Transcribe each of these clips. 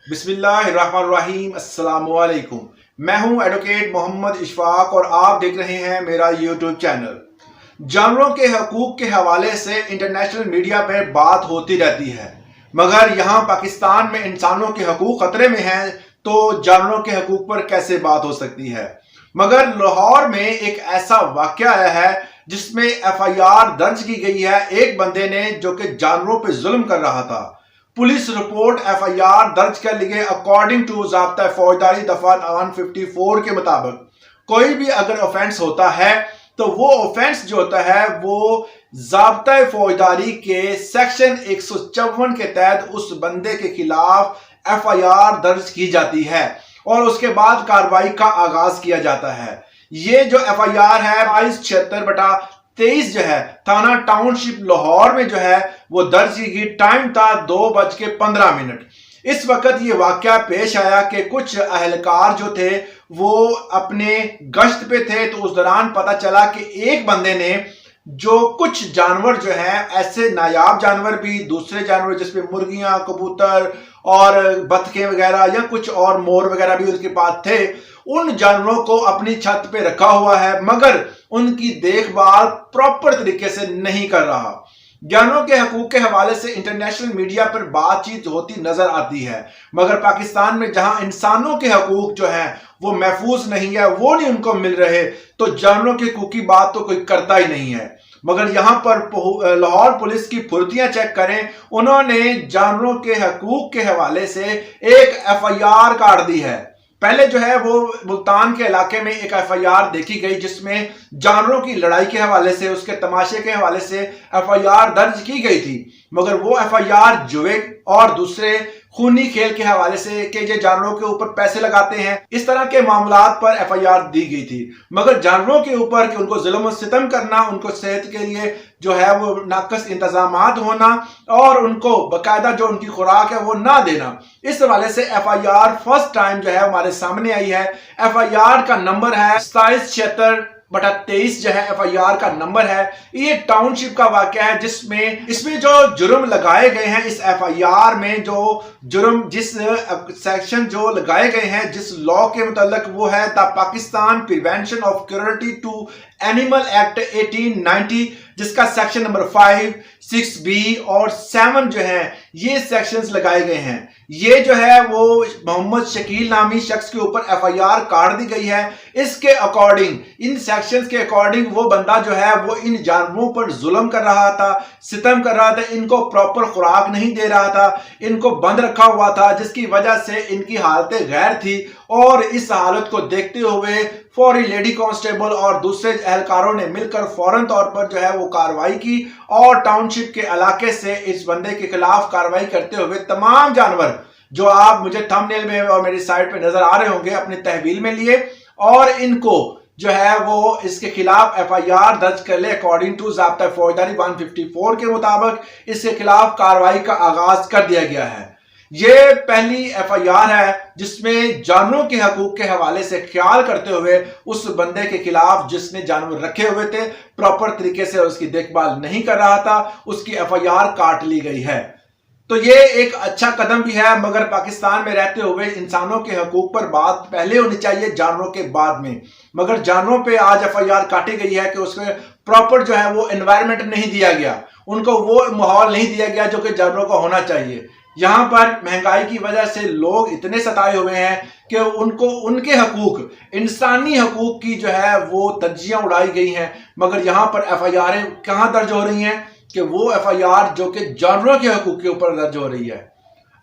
बिस्मिल्लाहिर्रहमानिर्रहीम अस्सलाम वालेकुम। मैं हूं एडवोकेट मोहम्मद इशफाक और आप देख रहे हैं मेरा यूट्यूब चैनल। जानवरों के हकूक के हवाले से इंटरनेशनल मीडिया पर बात होती रहती है, मगर यहाँ पाकिस्तान में इंसानों के हकूक खतरे में हैं तो जानवरों के हकूक पर कैसे बात हो सकती है। मगर लाहौर में एक ऐसा वाक़या आया है जिसमें FIR दर्ज की गई है एक बंदे ने जो कि जानवरों पर जुल्म कर रहा था। पुलिस रिपोर्ट FIR दर्ज कर ली गई अकॉर्डिंग टू ज़ाब्ता फौजदारी दफा 154 के मुताबिक कोई भी अगर ऑफेंस होता है तो वो ऑफेंस जो होता है वो ज़ाब्ता फौजदारी के सेक्शन 154 के तहत उस बंदे के खिलाफ FIR दर्ज की जाती है और उसके बाद कार्रवाई का आगाज किया जाता है। ये जो FIR है 2276/23 जो है थाना टाउनशिप लाहौर में जो है वो दर्ज की। टाइम था 2:15। इस वक्त ये वाकया पेश आया कि कुछ अहलकार जो थे वो अपने गश्त पे थे, तो उस दौरान पता चला कि एक बंदे ने जो कुछ जानवर जो हैं ऐसे नायाब जानवर भी, दूसरे जानवर जिसमें मुर्गियां, कबूतर और बतखें वगैरह या कुछ और मोर वगैरह भी उसके पास थे, उन जानवरों को अपनी छत पे रखा हुआ है मगर उनकी देखभाल प्रॉपर तरीके से नहीं कर रहा। जानवरों के हकूक के हवाले से इंटरनेशनल मीडिया पर बातचीत होती नजर आती है, मगर पाकिस्तान में जहां इंसानों के हकूक जो हैं वो महफूज नहीं है, वो नहीं उनको मिल रहे, तो जानवरों के हकूक की बात तो कोई करता ही नहीं है। मगर यहां पर लाहौर पुलिस की फुर्तियां चेक करें, उन्होंने जानवरों के हकूक के हवाले से एक FIR काट दी है। पहले जो है वो मुल्तान के इलाके में एक FIR देखी गई जिसमें जानवरों की लड़ाई के हवाले से, उसके तमाशे के हवाले से FIR दर्ज की गई थी, मगर वो FIR जुए और दूसरे खूनी खेल के हवाले से कि जो जानवरों के ऊपर पैसे लगाते हैं, इस तरह के मामलात पर FIR दी गई थी। मगर जानवरों के ऊपर कि उनको जुल्म और सितम करना, उनको सेहत के लिए जो है वो नाकस इंतजामात होना और उनको बाकायदा जो उनकी खुराक है वो ना देना, इस हवाले से FIR फर्स्ट टाइम जो है हमारे सामने आई है। FIR का नंबर है 2776/23 जो है FIR का नंबर है। ये टाउनशिप का वाकया है जिसमें इसमें जो जुर्म लगाए गए हैं, इस FIR में जो जुर्म जिस सेक्शन जो लगाए गए हैं जिस लॉ के मुतालिक, वो है the Pakistan prevention of cruelty to animal act 1890, जिसका सेक्शन नंबर 5, 6B और 7 जो है ये सेक्शंस लगाए गए हैं। ये जो है वो मोहम्मद शकील नामी शख्स के ऊपर FIR काट दी गई है। इसके अकॉर्डिंग, इन सेक्शंस के अकॉर्डिंग वो बंदा जो है वो इन जानवरों पर जुल्म कर रहा था, सितम कर रहा था, इनको प्रॉपर खुराक नहीं दे रहा था, इनको बंद रखा हुआ था, जिसकी वजह से इनकी हालतें गैर थी। और इस हालत को देखते हुए फौरी लेडी कांस्टेबल और दूसरे एहलकारों ने मिलकर फौरन तौर पर जो है वो कार्रवाई की और टाउनशिप के इलाके से इस बंदे के खिलाफ कार्रवाई करते हुए तमाम जानवर जो आप मुझे थंबनेल में और मेरी साइड पे नजर आ रहे होंगे अपने तहवील में लिए और इनको जो है वो इसके खिलाफ FIR दर्ज कर ले। अकॉर्डिंग टू ज़ाब्ता फौजदारी 154 के मुताबिक इसके खिलाफ कार्रवाई का आगाज कर दिया गया है। ये पहली FIR है जिसमें जानवरों के हकूक के हवाले से ख्याल करते हुए उस बंदे के खिलाफ जिसने जानवर रखे हुए थे, प्रॉपर तरीके से उसकी देखभाल नहीं कर रहा था, उसकी FIR काट ली गई है। तो ये एक अच्छा कदम भी है, मगर पाकिस्तान में रहते हुए इंसानों के हकूक पर बात पहले होनी चाहिए, जानवरों के बाद में। मगर जानवरों पे आज FIR काटी गई है कि उसमें प्रॉपर जो है वो एनवायरनमेंट नहीं दिया गया, उनको वो माहौल नहीं दिया गया जो कि जानवरों को होना चाहिए। यहाँ पर महंगाई की वजह से लोग इतने सताए हुए हैं कि उनको उनके हकूक, इंसानी हकूक की जो है वो धज्जियां उड़ाई गई हैं, मगर यहाँ पर FIR कहाँ दर्ज हो रही हैं कि वो FIR जो कि जानवरों के हकूक के ऊपर दर्ज हो रही है।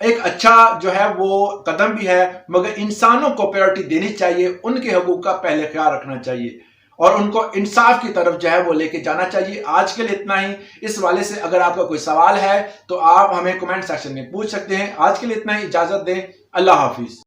एक अच्छा जो है वो कदम भी है, मगर इंसानों को प्रायोरिटी देनी चाहिए, उनके हकूक का पहले ख्याल रखना चाहिए और उनको इंसाफ की तरफ जो है वो लेके जाना चाहिए। आज के लिए इतना ही। इस वाले से अगर आपका कोई सवाल है तो आप हमें कमेंट सेक्शन में पूछ सकते हैं। आज के लिए इतना ही, इजाजत दें। अल्लाह हाफिज।